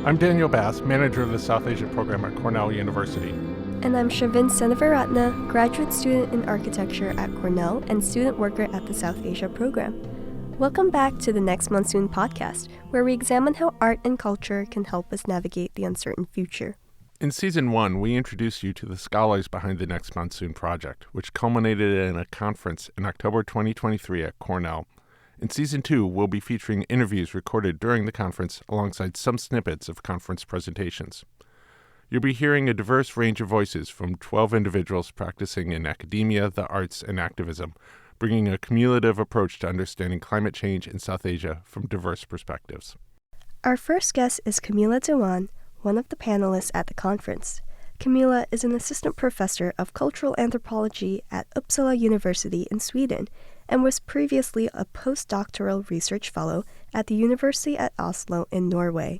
I'm Daniel Bass, manager of the South Asia program at Cornell University. And I'm Shavin Senavaratna, graduate student in architecture at Cornell and student worker at the South Asia program. Welcome back to the Next Monsoon podcast, where we examine how art and culture can help us navigate the uncertain future. In Season 1, we introduced you to the scholars behind the Next Monsoon project, which culminated in a conference in October 2023 at Cornell. In Season 2, we'll be featuring interviews recorded during the conference alongside some snippets of conference presentations. You'll be hearing a diverse range of voices from 12 individuals practicing in academia, the arts, and activism, bringing a cumulative approach to understanding climate change in South Asia from diverse perspectives. Our first guest is Camelia Dewan, one of the panelists at the conference. Camelia is an assistant professor of cultural anthropology at Uppsala University in Sweden and was previously a postdoctoral research fellow at the University at Oslo in Norway.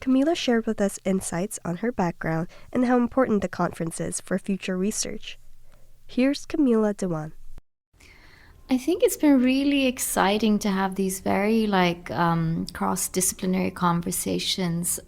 Camelia shared with us insights on her background and how important the conference is for future research. Here's Camelia Dewan. I think it's been really exciting to have these very cross-disciplinary conversations.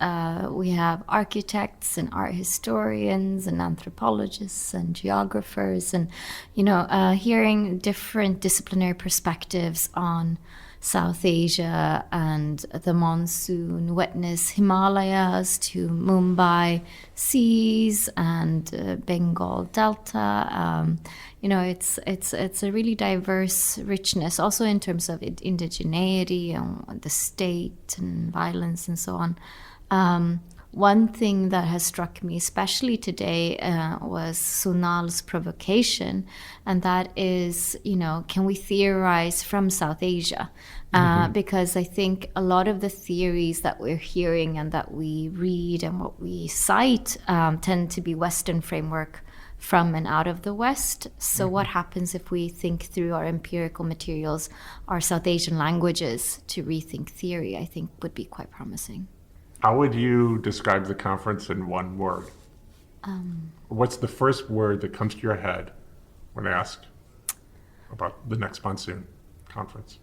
We have architects and art historians and anthropologists and geographers and, hearing different disciplinary perspectives on South Asia and the monsoon wetness Himalayas to Mumbai seas and Bengal Delta. It's a really diverse richness, also in terms of indigeneity and the state and violence and so on. One thing that has struck me, especially today, was Sonal's provocation, and that is, can we theorize from South Asia? Because I think a lot of the theories that we're hearing and that we read and what we cite tend to be Western framework from and out of the West. So what happens if we think through our empirical materials, our South Asian languages, to rethink theory, I think would be quite promising. How would you describe the conference in one word? What's the first word that comes to your head when asked about the Next Monsoon conference?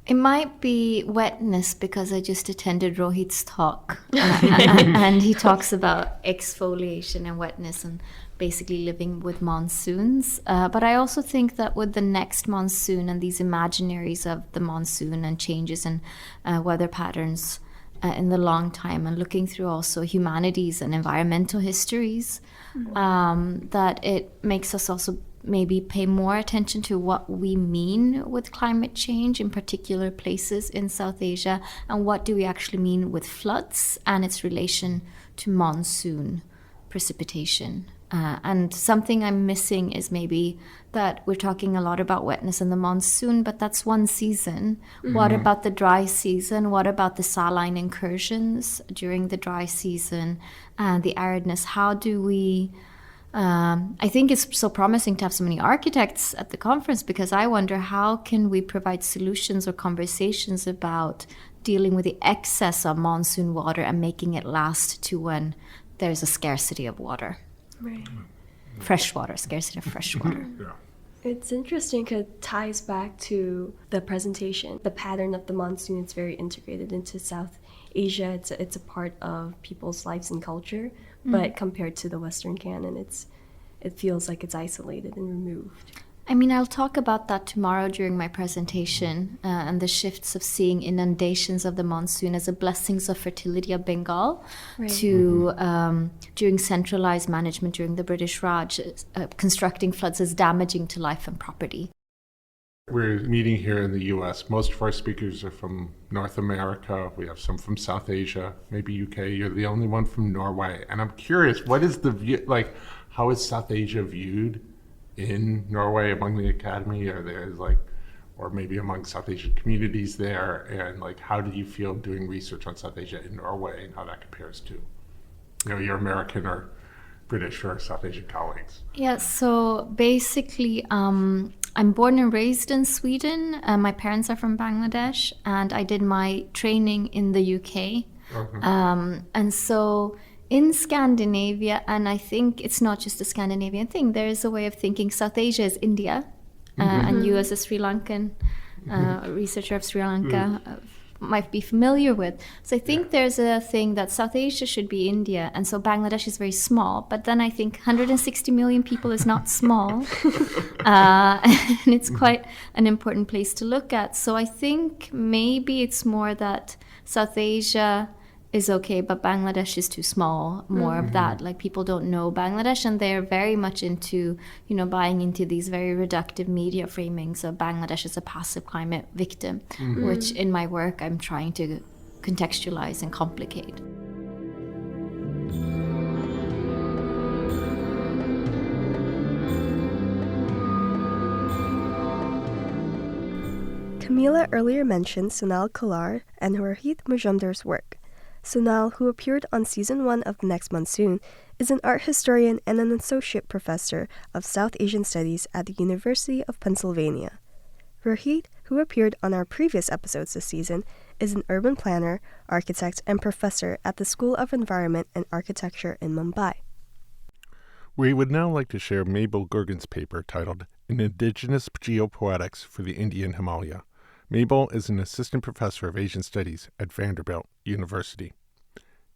It might be wetness, because I just attended Rohit's talk and he talks about exfoliation and wetness and basically living with monsoons. But I also think that with the next monsoon and these imaginaries of the monsoon and changes in weather patterns in the long time, and looking through also humanities and environmental histories, that it makes us also maybe pay more attention to what we mean with climate change in particular places in South Asia, and what do we actually mean with floods and its relation to monsoon precipitation. And something I'm missing is maybe that we're talking a lot about wetness in the monsoon, but that's one season. What about the dry season? What about the saline incursions during the dry season and the aridness? How do we... I think it's so promising to have so many architects at the conference, because I wonder how can we provide solutions or conversations about dealing with the excess of monsoon water and making it last to when there's a scarcity of water. Right. Fresh water, scarcity of fresh water. Yeah. It's interesting because it ties back to the presentation. The pattern of the monsoon is very integrated into South Asia. It's a part of people's lives and culture, but compared to the Western canon, it feels like it's isolated and removed. I mean, I'll talk about that tomorrow during my presentation, and the shifts of seeing inundations of the monsoon as a blessings of fertility of Bengal, right, to during centralized management during the British Raj, constructing floods as damaging to life and property. We're meeting here in the U.S. Most of our speakers are from North America. We have some from South Asia, maybe UK. You're the only one from Norway. And I'm curious, what is the view, how is South Asia viewed in Norway among the academy, or maybe among South Asian communities there? And how do you feel doing research on South Asia in Norway and how that compares to, your American or British or South Asian colleagues? Yeah, so basically, I'm born and raised in Sweden. My parents are from Bangladesh, and I did my training in the UK. And so in Scandinavia, and I think it's not just a Scandinavian thing, there is a way of thinking South Asia is India, and you as a Sri Lankan researcher of Sri Lanka, might be familiar with. So I think there's a thing that South Asia should be India, and so Bangladesh is very small. But then I think 160 million people is not small, and it's quite an important place to look at. So I think maybe it's more that South Asia is okay, but Bangladesh is too small, more of that. Like, people don't know Bangladesh, and they're very much into, buying into these very reductive media framings of Bangladesh as a passive climate victim, which in my work I'm trying to contextualize and complicate. Camelia earlier mentioned Sonal Kolar and Rohit Majumdar's work. Sonal, who appeared on Season 1 of The Next Monsoon, is an art historian and an associate professor of South Asian Studies at the University of Pennsylvania. Rohit, who appeared on our previous episodes this season, is an urban planner, architect, and professor at the School of Environment and Architecture in Mumbai. We would now like to share Mabel Gergen's paper titled An Indigenous Geopoetics for the Indian Himalaya. Mabel is an assistant professor of Asian Studies at Vanderbilt University.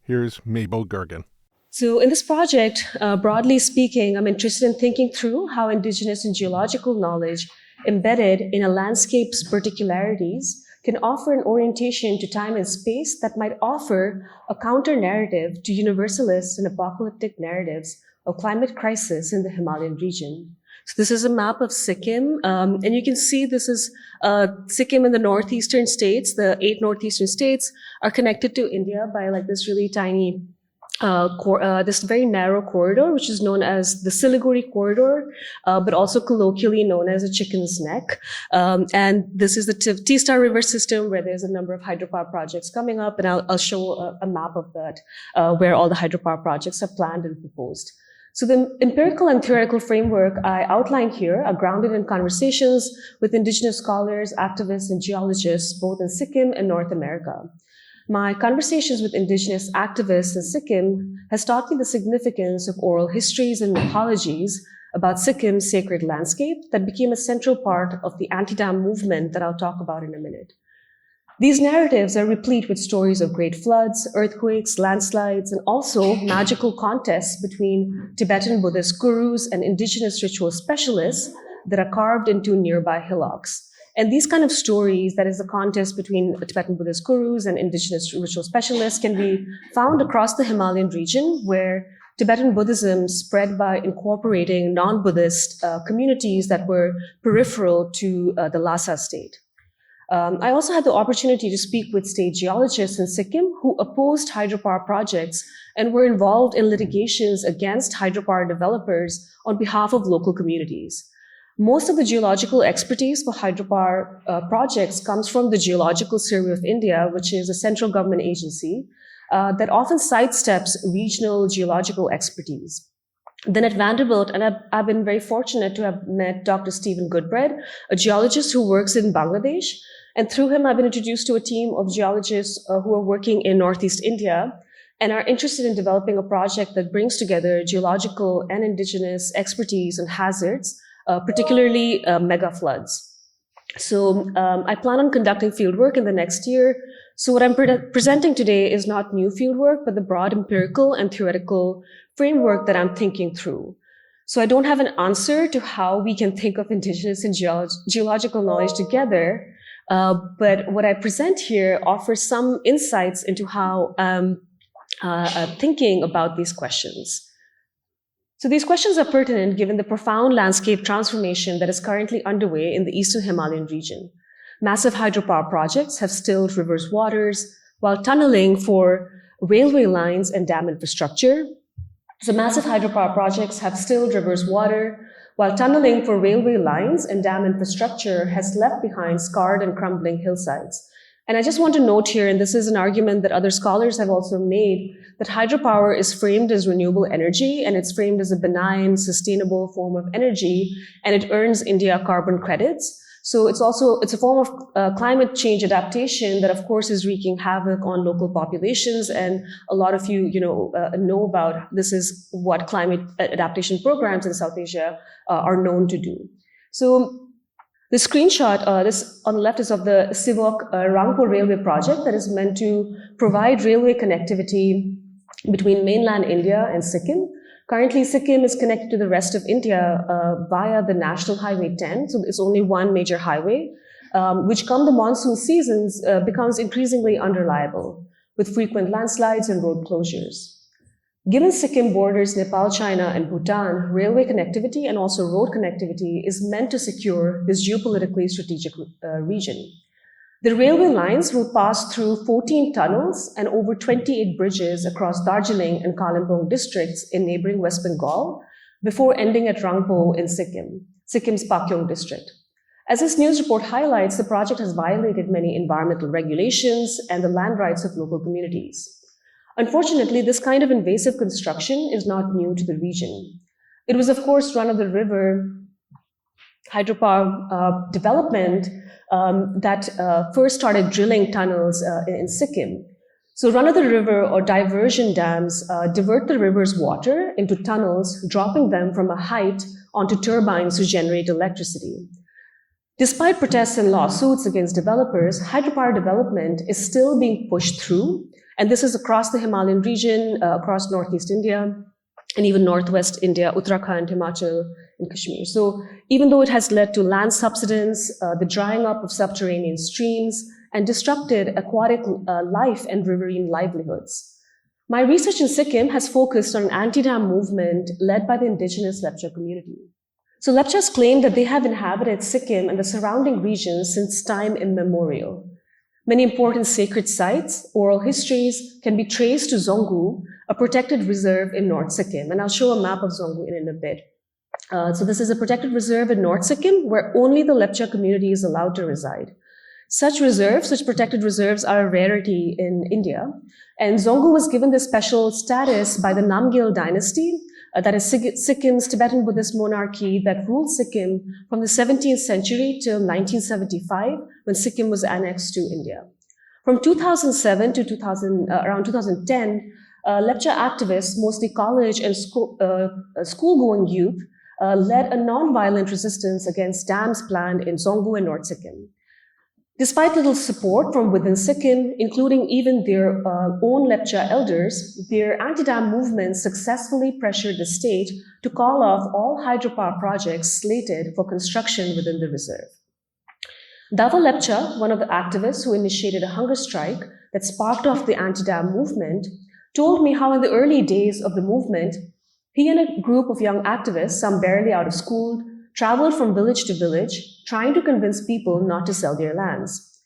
Here's Mabel Gergen. So in this project, broadly speaking, I'm interested in thinking through how indigenous and geological knowledge embedded in a landscape's particularities can offer an orientation to time and space that might offer a counter-narrative to universalist and apocalyptic narratives of climate crisis in the Himalayan region. So this is a map of Sikkim, and you can see this is Sikkim in the northeastern states. The 8 northeastern states are connected to India by like this really tiny, this very narrow corridor, which is known as the Siliguri corridor, but also colloquially known as a chicken's neck. And this is the Teesta River system, where there's a number of hydropower projects coming up, and I'll show a map of that, where all the hydropower projects are planned and proposed. So the empirical and theoretical framework I outline here are grounded in conversations with indigenous scholars, activists, and geologists, both in Sikkim and North America. My conversations with indigenous activists in Sikkim has taught me the significance of oral histories and mythologies about Sikkim's sacred landscape that became a central part of the anti-dam movement that I'll talk about in a minute. These narratives are replete with stories of great floods, earthquakes, landslides, and also magical contests between Tibetan Buddhist gurus and indigenous ritual specialists that are carved into nearby hillocks. And these kind of stories, that is the contest between Tibetan Buddhist gurus and indigenous ritual specialists, can be found across the Himalayan region, where Tibetan Buddhism spread by incorporating non-Buddhist communities that were peripheral to the Lhasa state. I also had the opportunity to speak with state geologists in Sikkim who opposed hydropower projects and were involved in litigations against hydropower developers on behalf of local communities. Most of the geological expertise for hydropower projects comes from the Geological Survey of India, which is a central government agency that often sidesteps regional geological expertise. Then at Vanderbilt, and I've been very fortunate to have met Dr. Stephen Goodbread, a geologist who works in Bangladesh. And through him, I've been introduced to a team of geologists who are working in Northeast India and are interested in developing a project that brings together geological and indigenous expertise and hazards, particularly mega floods. So I plan on conducting fieldwork in the next year. So what I'm presenting today is not new fieldwork, but the broad empirical and theoretical framework that I'm thinking through. So I don't have an answer to how we can think of indigenous and geological knowledge together, but what I present here offers some insights into how I'm thinking about these questions. So these questions are pertinent given the profound landscape transformation that is currently underway in the eastern Himalayan region. Massive hydropower projects have stilled rivers' waters, while tunneling for railway lines and dam infrastructure. So massive hydropower projects have stilled rivers' water, while tunneling for railway lines and dam infrastructure has left behind scarred and crumbling hillsides. And I just want to note here, and this is an argument that other scholars have also made, that hydropower is framed as renewable energy, and it's framed as a benign, sustainable form of energy, and it earns India carbon credits. So it's a form of climate change adaptation that, of course, is wreaking havoc on local populations. And a lot of you, know about this is what climate adaptation programs in South Asia are known to do. So The screenshot, this on the left, is of the Sivok Rangpur Railway project that is meant to provide railway connectivity between mainland India and Sikkim. Currently, Sikkim is connected to the rest of India via the National Highway 10, so it's only one major highway, which come the monsoon seasons becomes increasingly unreliable, with frequent landslides and road closures. Given Sikkim borders Nepal, China, and Bhutan, railway connectivity and also road connectivity is meant to secure this geopolitically strategic region. The railway lines will pass through 14 tunnels and over 28 bridges across Darjeeling and Kalimpong districts in neighboring West Bengal before ending at Rangpo in Sikkim, Sikkim's Pakyong district. As this news report highlights, the project has violated many environmental regulations and the land rights of local communities. Unfortunately, this kind of invasive construction is not new to the region. It was, of course, run-of-the-river hydropower development that first started drilling tunnels in Sikkim. So run-of-the-river or diversion dams divert the river's water into tunnels, dropping them from a height onto turbines to generate electricity. Despite protests and lawsuits against developers, hydropower development is still being pushed through, and this is across the Himalayan region, across Northeast India, and even Northwest India, Uttarakhand, Himachal, and Kashmir. So even though it has led to land subsidence, the drying up of subterranean streams, and disrupted aquatic life and riverine livelihoods. My research in Sikkim has focused on an anti-dam movement led by the indigenous Lepcha community. So Lepchas claim that they have inhabited Sikkim and the surrounding regions since time immemorial. Many important sacred sites, oral histories, can be traced to Zongu, a protected reserve in North Sikkim. And I'll show a map of Zongu in a bit. So this is a protected reserve in North Sikkim where only the Lepcha community is allowed to reside. Such protected reserves are a rarity in India. And Zongu was given this special status by the Namgyal dynasty, that is Sikkim's Tibetan Buddhist monarchy that ruled Sikkim from the 17th century till 1975, when Sikkim was annexed to India. From 2007 to around 2010, Lepcha activists, mostly college and school-going youth, led a non-violent resistance against dams planned in Zongu and North Sikkim. Despite little support from within Sikkim, including even their own Lepcha elders, their anti-dam movement successfully pressured the state to call off all hydropower projects slated for construction within the reserve. Dava Lepcha, one of the activists who initiated a hunger strike that sparked off the anti-dam movement, told me how in the early days of the movement, he and a group of young activists, some barely out of school, traveled from village to village, trying to convince people not to sell their lands.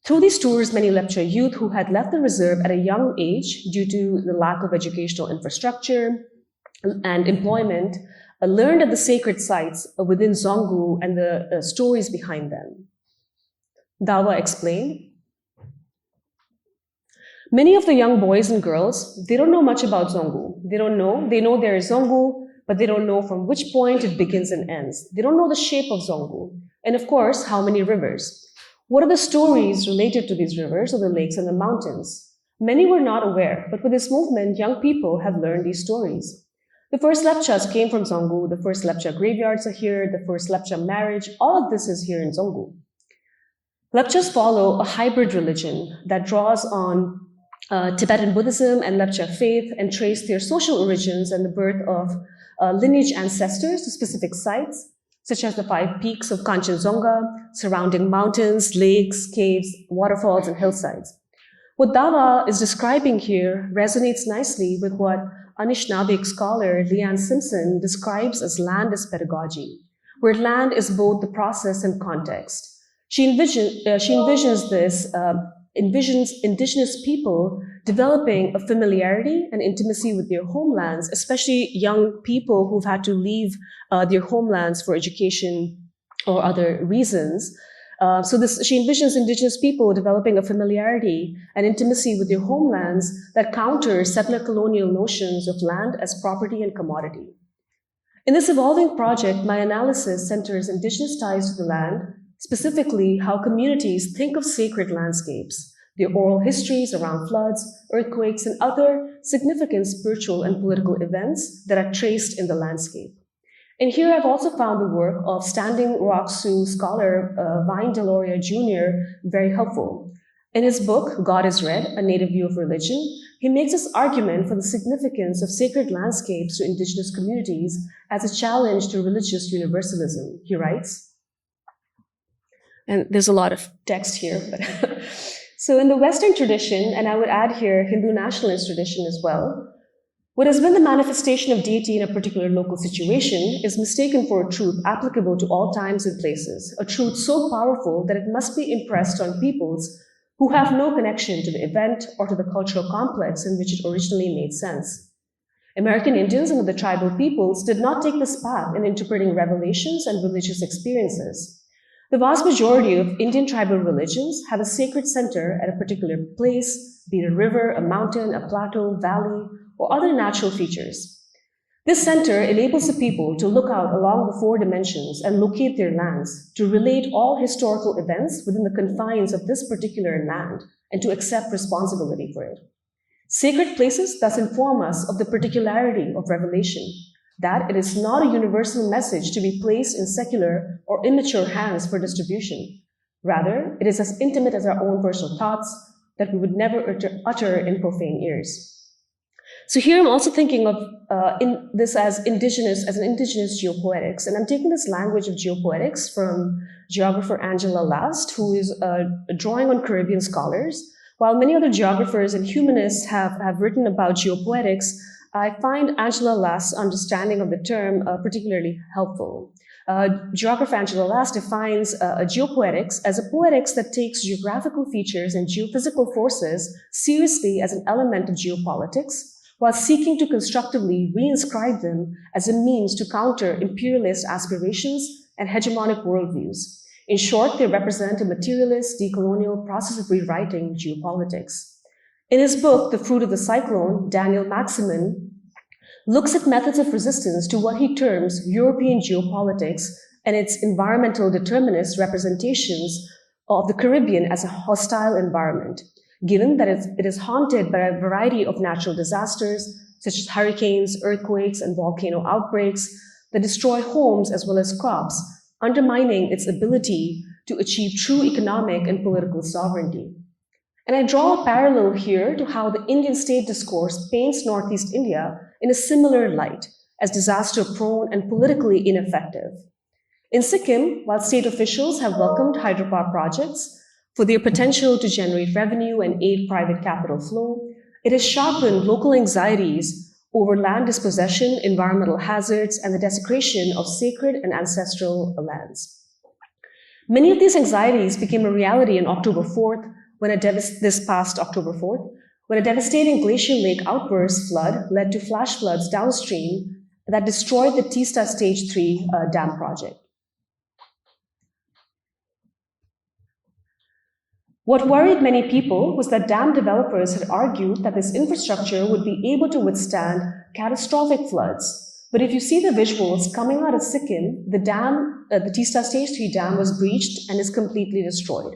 Through these tours, many Lepcha youth who had left the reserve at a young age due to the lack of educational infrastructure and employment learned of the sacred sites within Zongu and the stories behind them. Dawa explained, many of the young boys and girls, they don't know much about Zongu. They know there is Zongu, but they don't know from which point it begins and ends. They don't know the shape of Zongu. And of course, how many rivers. What are the stories related to these rivers or the lakes and the mountains? Many were not aware, but with this movement, young people have learned these stories. The first Lepchas came from Zongu, the first Lepcha graveyards are here, the first Lepcha marriage, all of this is here in Zongu. Lepchas follow a hybrid religion that draws on Tibetan Buddhism and Lepcha faith and trace their social origins and the birth of lineage ancestors to specific sites, such as the 5 peaks of Kanchenjunga, surrounding mountains, lakes, caves, waterfalls, and hillsides. What Dawa is describing here resonates nicely with what Anishinaabe scholar Leanne Simpson describes as land as pedagogy, where land is both the process and context. She envisions indigenous people developing a familiarity and intimacy with their homelands, especially young people who've had to leave their homelands for education or other reasons. She envisions indigenous people developing a familiarity and intimacy with their homelands that counters settler colonial notions of land as property and commodity. In this evolving project, my analysis centers indigenous ties to the land, specifically how communities think of sacred landscapes, their oral histories around floods, earthquakes, and other significant spiritual and political events that are traced in the landscape. And here I've also found the work of Standing Rock Sioux scholar Vine Deloria Jr. very helpful. In his book, God is Red, A Native View of Religion, he makes this argument for the significance of sacred landscapes to indigenous communities as a challenge to religious universalism. He writes, and there's a lot of text here, but so in the Western tradition, and I would add here Hindu nationalist tradition as well, what has been the manifestation of deity in a particular local situation is mistaken for a truth applicable to all times and places, a truth so powerful that it must be impressed on peoples who have no connection to the event or to the cultural complex in which it originally made sense. American Indians and other tribal peoples did not take this path in interpreting revelations and religious experiences. The vast majority of Indian tribal religions have a sacred center at a particular place, be it a river, a mountain, a plateau, valley, or other natural features. This center enables the people to look out along the four dimensions and locate their lands, to relate all historical events within the confines of this particular land, and to accept responsibility for it. Sacred places thus inform us of the particularity of revelation, that it is not a universal message to be placed in secular or immature hands for distribution. Rather, it is as intimate as our own personal thoughts that we would never utter in profane ears. So here I'm also thinking of in this as an indigenous geopoetics, and I'm taking this language of geopoetics from geographer Angela Last, who is drawing on Caribbean scholars. While many other geographers and humanists have written about geopoetics, I find Angela Last's understanding of the term particularly helpful. Geographer Angela Last defines geopoetics as a poetics that takes geographical features and geophysical forces seriously as an element of geopolitics, while seeking to constructively reinscribe them as a means to counter imperialist aspirations and hegemonic worldviews. In short, they represent a materialist, decolonial process of rewriting geopolitics. In his book, The Fruit of the Cyclone, Daniel Maximin looks at methods of resistance to what he terms European geopolitics and its environmental determinist representations of the Caribbean as a hostile environment, given that it is haunted by a variety of natural disasters, such as hurricanes, earthquakes, and volcano outbreaks that destroy homes as well as crops, undermining its ability to achieve true economic and political sovereignty. And I draw a parallel here to how the Indian state discourse paints Northeast India in a similar light, as disaster-prone and politically ineffective. In Sikkim, while state officials have welcomed hydropower projects for their potential to generate revenue and aid private capital flow, it has sharpened local anxieties over land dispossession, environmental hazards, and the desecration of sacred and ancestral lands. Many of these anxieties became a reality on October 4th, this past October 4th, when a devastating glacial lake outburst flood led to flash floods downstream that destroyed the Teesta Stage 3 dam project. What worried many people was that dam developers had argued that this infrastructure would be able to withstand catastrophic floods. But if you see the visuals coming out of Sikkim, the Teesta Stage 3 dam was breached and is completely destroyed.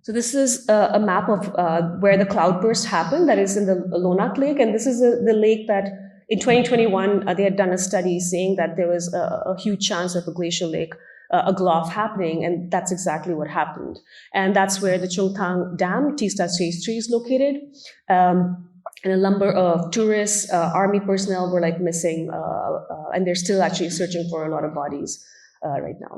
So this is a map of where the cloudburst happened, that is in the Lonak Lake, and this is the lake that in 2021 they had done a study saying that there was a huge chance of a glacial lake, a glof happening, and that's exactly what happened. And that's where the Chungthang Dam, Teesta Stage 3 is located, and a number of tourists, army personnel were like missing, and they're still actually searching for a lot of bodies right now.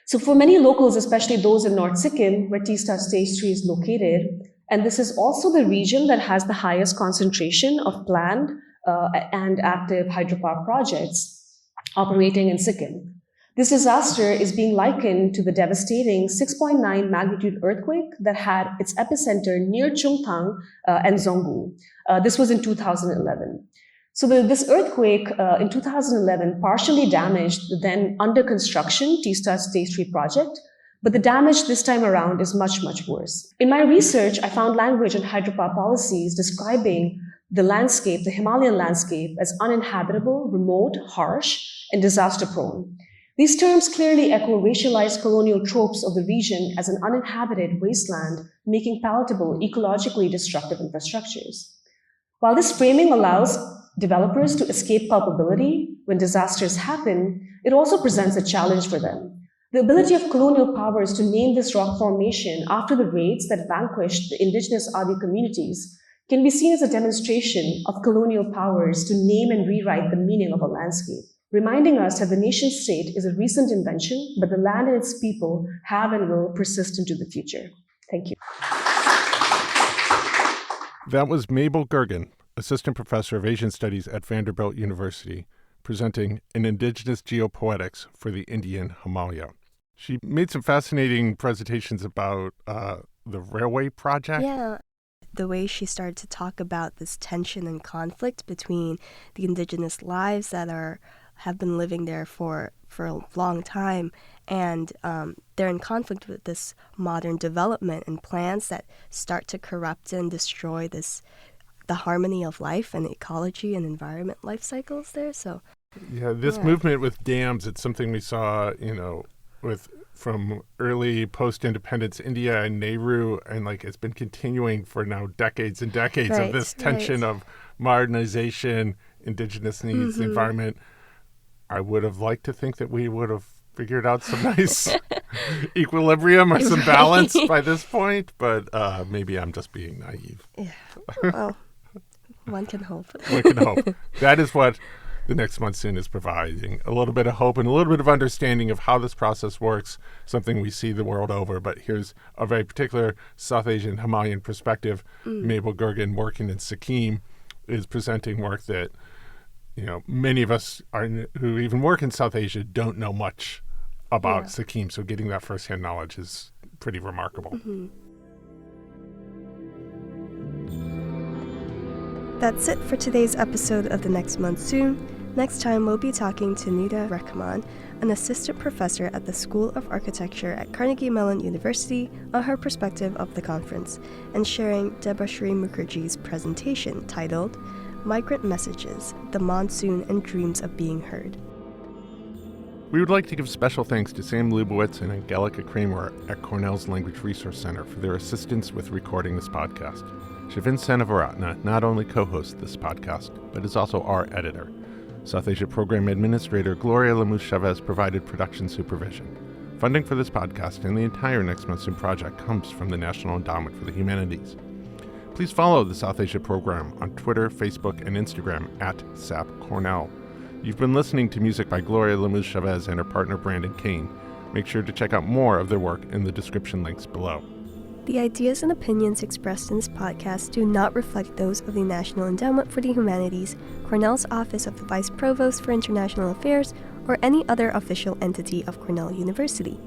So for many locals, especially those in North Sikkim, where Teesta Stage 3 is located, and this is also the region that has the highest concentration of planned and active hydropower projects operating in Sikkim. This disaster is being likened to the devastating 6.9 magnitude earthquake that had its epicenter near Chungthang and Zhonggu. This was in 2011. So this earthquake in 2011 partially damaged the then under construction Teesta Stage 3 project, but the damage this time around is much, much worse. In my research, I found language on hydropower policies describing the landscape, the Himalayan landscape, as uninhabitable, remote, harsh, and disaster-prone. These terms clearly echo racialized colonial tropes of the region as an uninhabited wasteland, making palatable ecologically destructive infrastructures. While this framing allows developers to escape culpability, when disasters happen, it also presents a challenge for them. The ability of colonial powers to name this rock formation after the raids that vanquished the indigenous Adi communities can be seen as a demonstration of colonial powers to name and rewrite the meaning of a landscape, reminding us that the nation state is a recent invention, but the land and its people have and will persist into the future. Thank you. That was Mabel Gergen, Assistant Professor of Asian Studies at Vanderbilt University, presenting an Indigenous Geopoetics for the Indian Camelia. She made some fascinating presentations about the railway project. Yeah. The way she started to talk about this tension and conflict between the indigenous lives that have been living there for a long time, and they're in conflict with this modern development and plans that start to corrupt and destroy the harmony of life and ecology and environment life cycles there. So this movement with dams, it's something we saw, from early post-independence India and Nehru, and it's been continuing for now decades and decades of this tension of modernization, indigenous needs, environment. I would have liked to think that we would have figured out some nice equilibrium or some balance by this point, but maybe I'm just being naive. Yeah. Well, one can hope. One can hope. That is what the next monsoon is providing, a little bit of hope and a little bit of understanding of how this process works, something we see the world over. But here's a very particular South Asian Himalayan perspective. Mabel Gergen, working in Sikkim, is presenting work that many of us who even work in South Asia don't know much about Sikkim. So getting that firsthand knowledge is pretty remarkable. Mm-hmm. That's it for today's episode of The Next Monsoon. Next time, we'll be talking to Nida Rahman, an assistant professor at the School of Architecture at Carnegie Mellon University, on her perspective of the conference, and sharing Debashri Mukherjee's presentation titled Migrant Messages, The Monsoon and Dreams of Being Heard. We would like to give special thanks to Sam Lubowitz and Angelica Kramer at Cornell's Language Resource Center for their assistance with recording this podcast. Shavin Senavaratna not only co-hosts this podcast, but is also our editor. South Asia Program Administrator Gloria Lemus-Chavez provided production supervision. Funding for this podcast and the entire Next Monsoon project comes from the National Endowment for the Humanities. Please follow the South Asia Program on Twitter, Facebook, and Instagram at SAP Cornell. You've been listening to music by Gloria Lemus-Chavez and her partner Brandon Kane. Make sure to check out more of their work in the description links below. The ideas and opinions expressed in this podcast do not reflect those of the National Endowment for the Humanities, Cornell's Office of the Vice Provost for International Affairs, or any other official entity of Cornell University.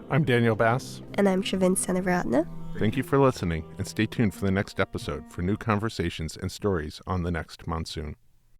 I'm Daniel Bass. And I'm Shavin Senavaratna. Thank you for listening, and stay tuned for the next episode for new conversations and stories on the next monsoon.